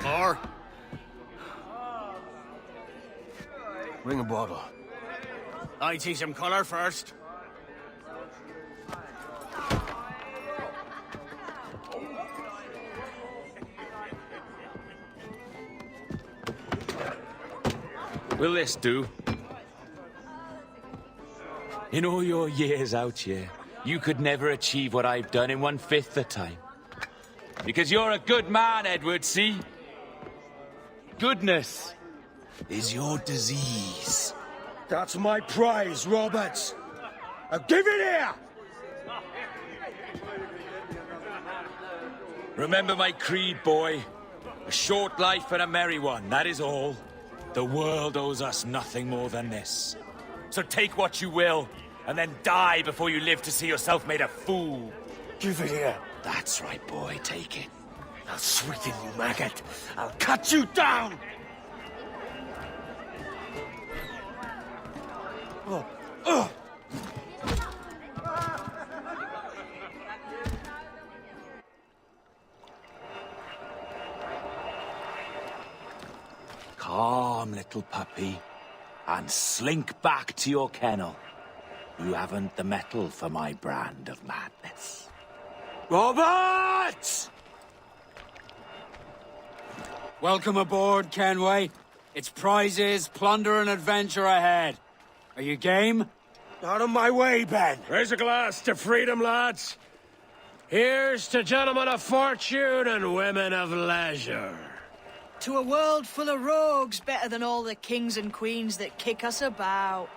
Or bring a bottle. I teach him colour first. Will this do? In all your years out here, you could never achieve what I've done in 1/5 the time. Because you're a good man, Edward, see? Goodness is your disease. That's my prize, Roberts. Now give it here! Remember my creed, boy. A short life and a merry one, that is all. The world owes us nothing more than this. So take what you will, and then die before you live to see yourself made a fool. Give it here. That's right, boy, take it. I'll sweeten you, maggot. I'll cut you down! Calm, little puppy, and slink back to your kennel. You haven't the mettle for my brand of madness. Roberts! Welcome aboard, Kenway. It's prizes, plunder, and adventure ahead. Are you game? Out of my way, Ben. Raise a glass to freedom, lads. Here's to gentlemen of fortune and women of leisure. To a world full of rogues, better than all the kings and queens that kick us about.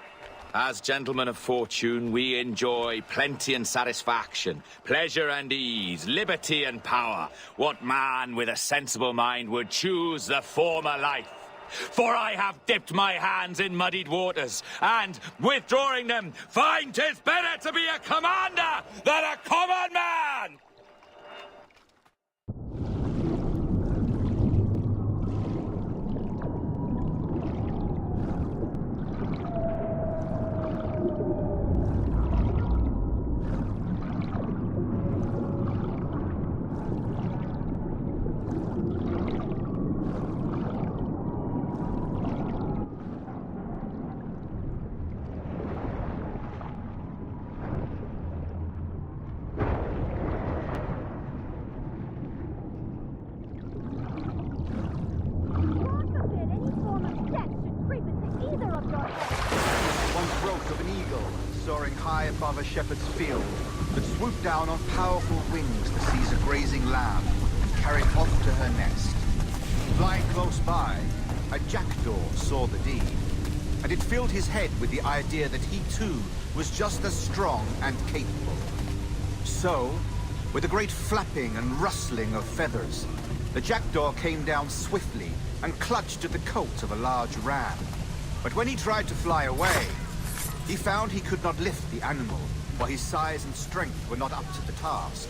As gentlemen of fortune, we enjoy plenty and satisfaction, pleasure and ease, liberty and power. What man with a sensible mind would choose the former life? For I have dipped my hands in muddied waters, and, withdrawing them, find 'tis better to be a commander than a common man! Above a shepherd's field that swooped down on powerful wings to seize a grazing lamb and carry it off to her nest. Flying close by, a jackdaw saw the deed, and it filled his head with the idea that he too was just as strong and capable. So, with a great flapping and rustling of feathers, the jackdaw came down swiftly and clutched at the coat of a large ram. But when he tried to fly away, he found he could not lift the animal, for his size and strength were not up to the task.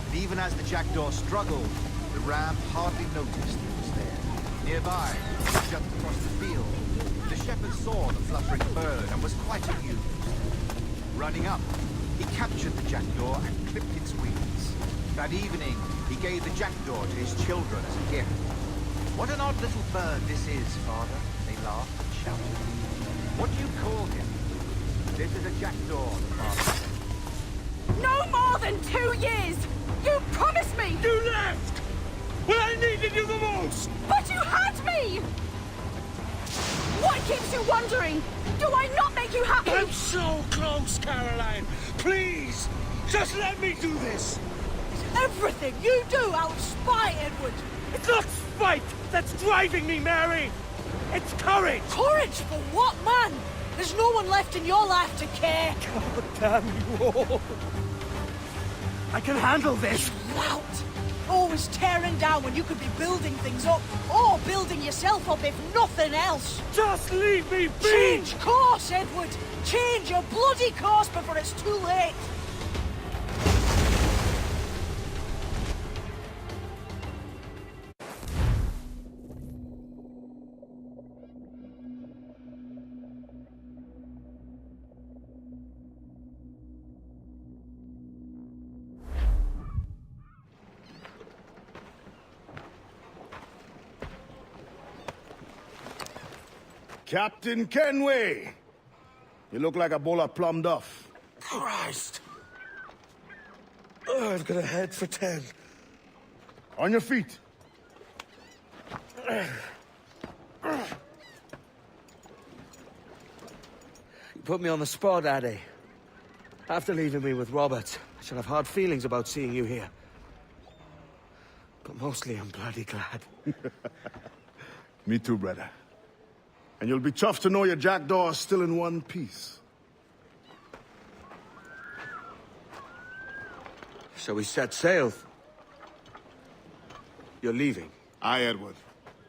And even as the jackdaw struggled, the ram hardly noticed he was there. Nearby, just across the field, the shepherd saw the fluttering bird and was quite amused. Running up, he captured the jackdaw and clipped its wings. That evening, he gave the jackdaw to his children as a gift. "What an odd little bird this is, father," they laughed and shouted. "What do you call him?" "This is a jackdaw," the father said. No more than 2 years! You promised me! You left! When I needed you the most! But you had me! What keeps you wondering? Do I not make you happy? I'm so close, Caroline! Please! Just let me do this! Everything you do out of spite, Edward! It's not spite that's driving me, Mary! It's courage! Courage for what, man? There's no one left in your life to care. God damn you all! I can handle this! Lout! Always tearing down when you could be building things up, or building yourself up if nothing else. Just leave me be! Change course, Edward! Change your bloody course before it's too late! Captain Kenway! You look like a bowl of plum duff. Christ! Oh, I've got a head for 10. On your feet. You put me on the spot, Addy. After leaving me with Robert, I should have hard feelings about seeing you here. But mostly I'm bloody glad. Me too, brother. And you'll be chuffed to know your jackdaw is still in one piece. So we set sail. You're leaving? Aye, Edward.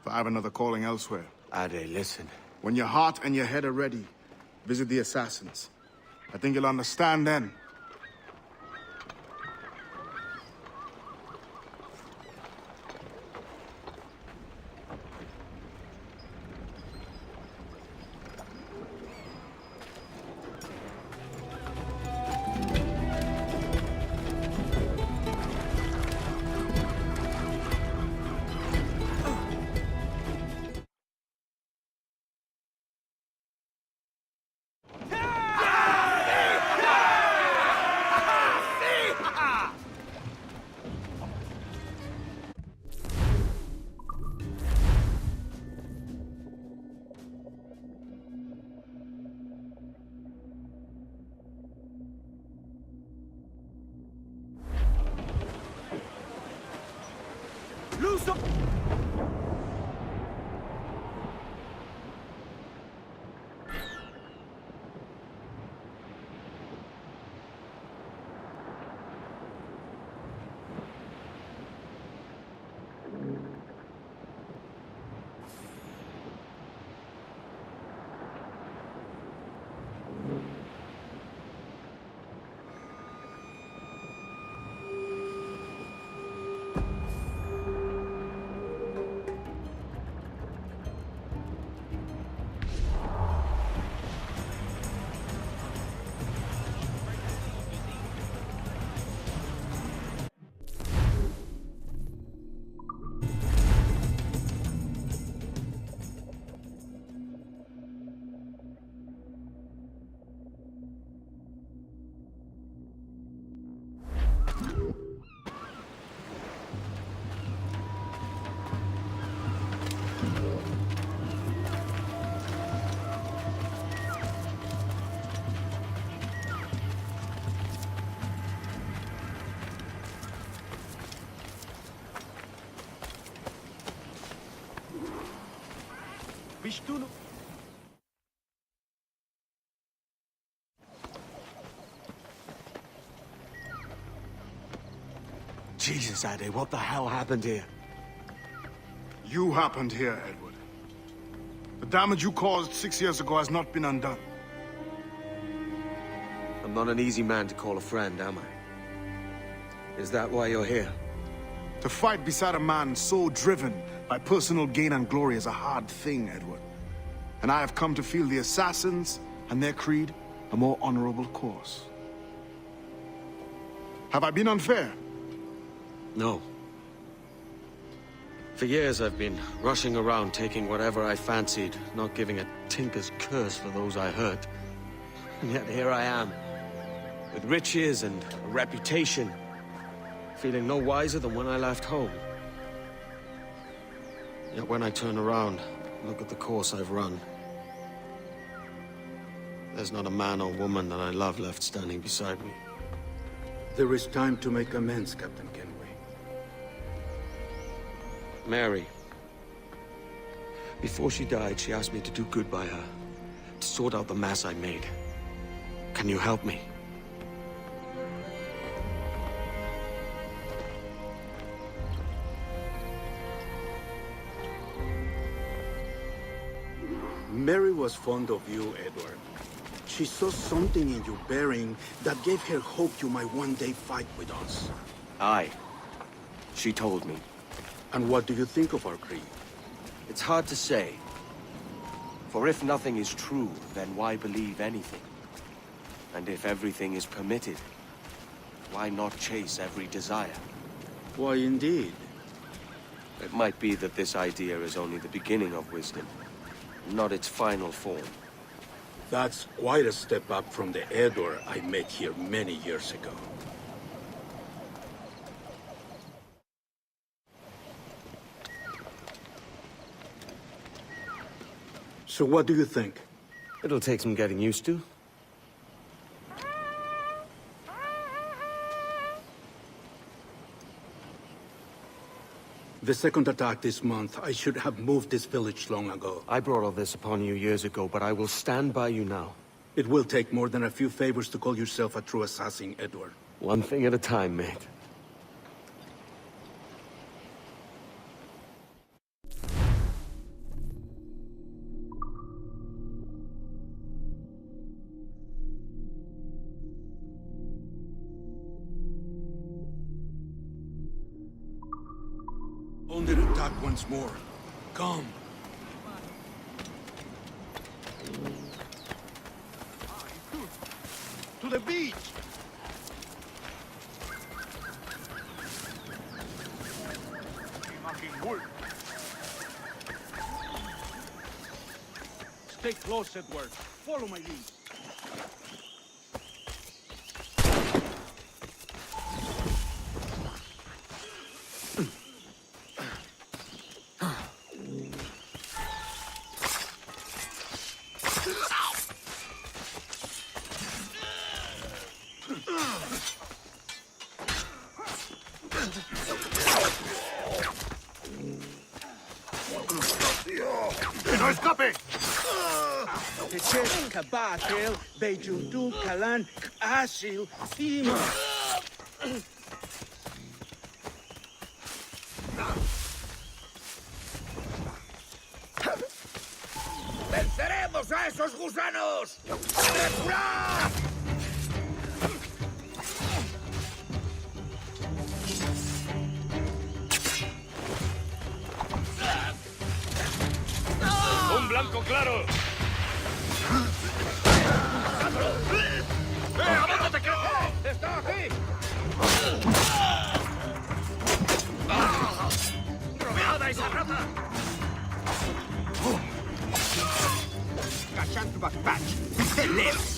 For I have another calling elsewhere. Addy, listen. When your heart and your head are ready, visit the assassins. I think you'll understand then. Jesus, Addy, what the hell happened here? You happened here, Edward. The damage you caused 6 years ago has not been undone. I'm not an easy man to call a friend, am I? Is that why you're here? To fight beside a man so driven by personal gain and glory is a hard thing, Edward. And I have come to feel the assassins and their creed a more honorable course. Have I been unfair? No. For years I've been rushing around taking whatever I fancied, not giving a tinker's curse for those I hurt. And yet here I am, with riches and a reputation, feeling no wiser than when I left home. Yet when I turn around, look at the course I've run. There's not a man or woman that I love left standing beside me. There is time to make amends, Captain Kenway. Mary. Before she died, she asked me to do good by her, to sort out the mess I made. Can you help me? Mary was fond of you, Edward. She saw something in your bearing that gave her hope you might one day fight with us. Aye. She told me. And what do you think of our creed? It's hard to say. For if nothing is true, then why believe anything? And if everything is permitted, why not chase every desire? Why, indeed. It might be that this idea is only the beginning of wisdom. not its final form. That's quite a step up from the Edward I met here many years ago. So what do you think? It'll take some getting used to. The second attack this month, I should have moved this village long ago. I brought all this upon you years ago, but I will stand by you now. It will take more than a few favors to call yourself a true assassin, Edward. One thing at a time, mate. Only to attack once more. Come. To the beach! Stay close, Edward. Follow my lead. ¡Que no escape! Teches Kabakel, Bejundu Kalan, Asil, Thima. ¡Venceremos a esos gusanos! ¡Depurad! ¡Un blanco claro! ¿A dónde te crees? ¡Está aquí! ¡Rodeada esa rata! Cachando backpatch. Left.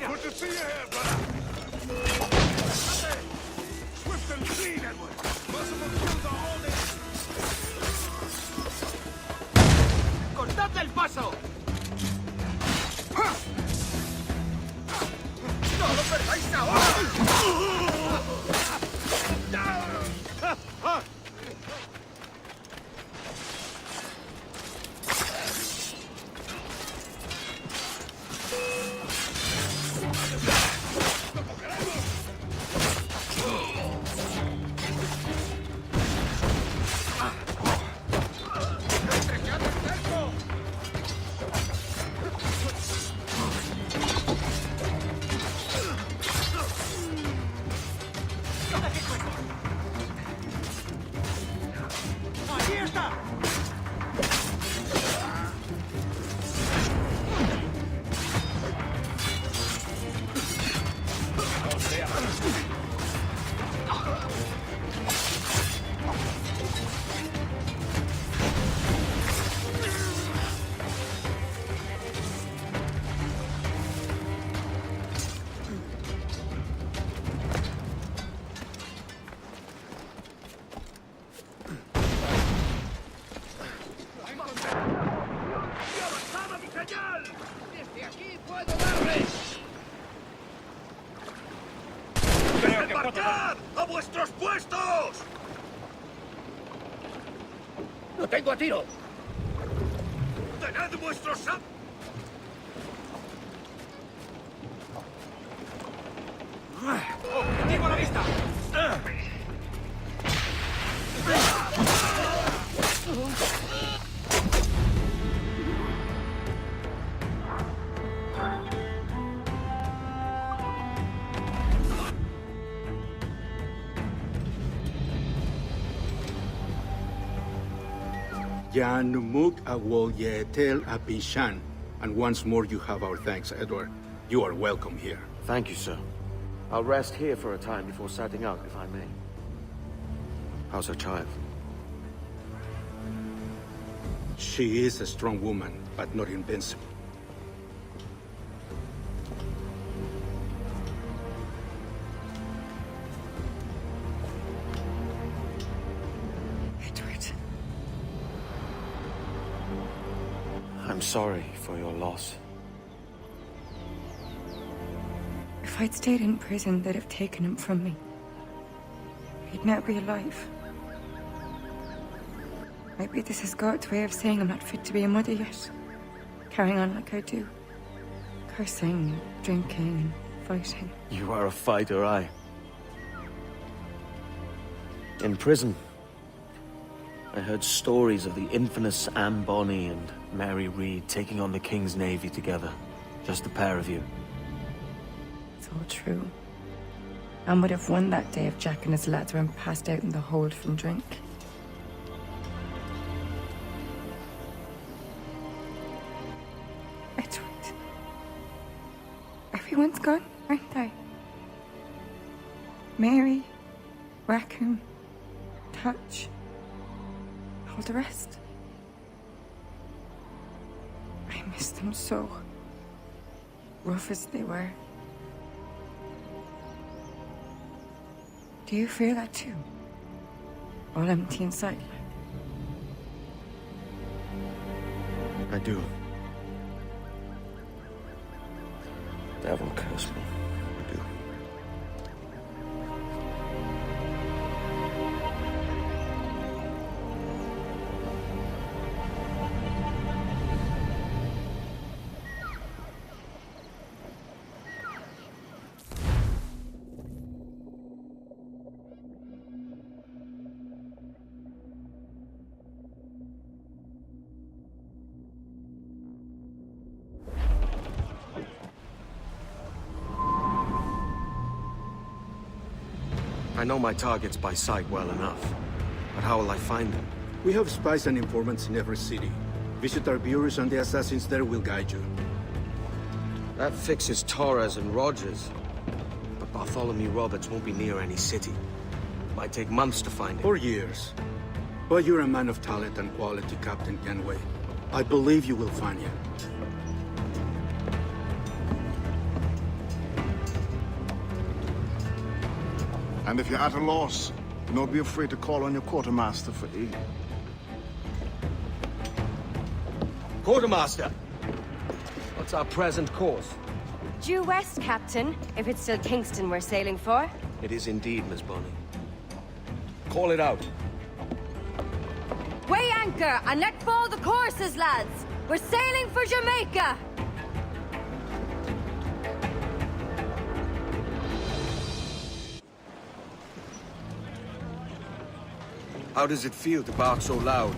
Put the sea ahead, brother! Swift and clean, Edward! Possible kills are all there! ¡Cortadle el paso! ¡No lo perdáis ahora! ¡Desde aquí puedo darles! ¡Marchad! ¡A vuestros puestos! ¡No tengo a tiro! ¡Tened vuestros ¡Objetivo a la vista! Jan Numuk Awol Yetel Apishan. And once more you have our thanks, Edward. You are welcome here. Thank you, sir. I'll rest here for a time before setting out, if I may. How's her child? She is a strong woman, but not invincible. Edward. I'm sorry for your loss. If I'd stayed in prison, they'd have taken him from me. He'd now be alive. Maybe this is God's way of saying I'm not fit to be a mother yet. Carrying on like I do. Cursing, drinking, and fighting. You are a fighter, aye. In prison, I heard stories of the infamous Anne Bonny and Mary Read taking on the King's Navy together. Just the pair of you. It's all true. Anne would have won that day if Jack and his lads weren't passed out in the hold from drink. Edward. Everyone's gone, aren't they? Mary, Raccoon, Touch, all the rest. I miss them so. Rough as they were. Do you feel that too? All empty inside, like? I do. Devil curse me. I do. I know my targets by sight well enough, but how will I find them? We have spies and informants in every city. Visit our bureaus and the assassins there will guide you. That fixes Torres and Rogers. But Bartholomew Roberts won't be near any city. Might take months to find him. Or years. But you're a man of talent and quality, Captain Kenway. I believe you will find him. And if you're at a loss, do not be afraid to call on your quartermaster for aid. Quartermaster! What's our present course? Due west, Captain, if it's still Kingston we're sailing for. It is indeed, Miss Bonny. Call it out. Weigh anchor and let fall the courses, lads! We're sailing for Jamaica! How does it feel to bark so loud?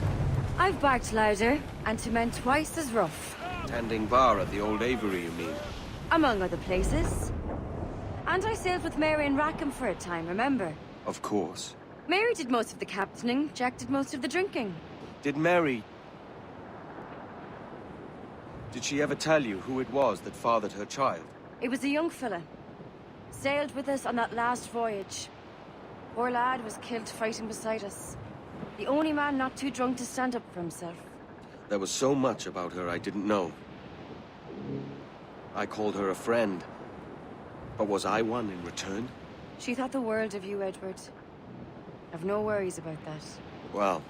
I've barked louder, and to men twice as rough. Tending bar at the old Aviary, you mean? Among other places. And I sailed with Mary and Rackham for a time, remember? Of course. Mary did most of the captaining, Jack did most of the drinking. Did Mary... Did she ever tell you who it was that fathered her child? It was a young fella. Sailed with us on that last voyage. Poor lad was killed fighting beside us. The only man not too drunk to stand up for himself. There was so much about her I didn't know. I called her a friend. But was I one in return? She thought the world of you, Edward. I've no worries about that. Well,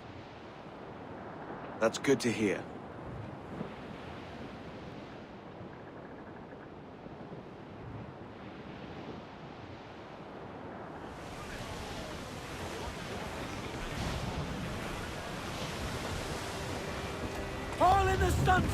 that's good to hear. All in the stunts!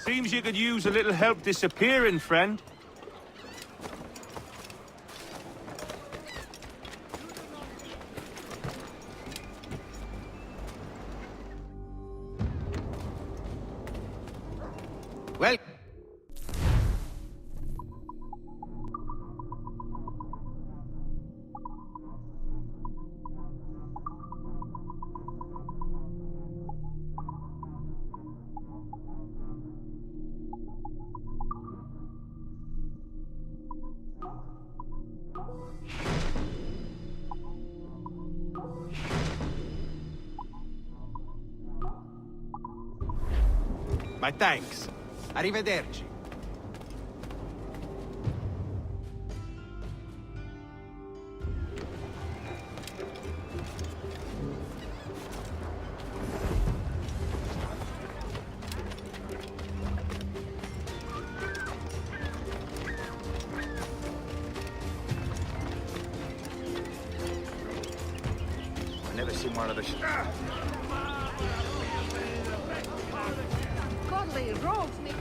Seems you could use a little help disappearing, friend. Well... My thanks. Arrivederci. I've never seen one of the... Godly rogues, me.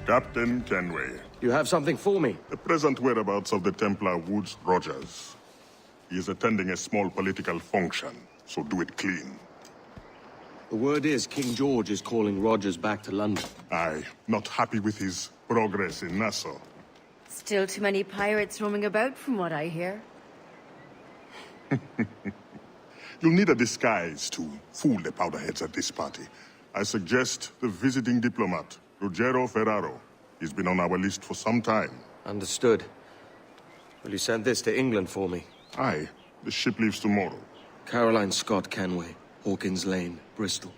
Captain Kenway, You have something for me? the present whereabouts of the Templar Woods Rogers. He is attending a small political function, so do it clean. The word is King George is calling Rogers back to London. Aye, not happy with his progress in Nassau. Still too many pirates roaming about, from what I hear. You'll need a disguise to fool the powderheads at this party. I suggest the visiting diplomat, Ruggiero Ferraro. He's been on our list for some time. Understood. Will you send this to England for me? Aye, the ship leaves tomorrow. Caroline Scott Kenway, Hawkins Lane, Bristol.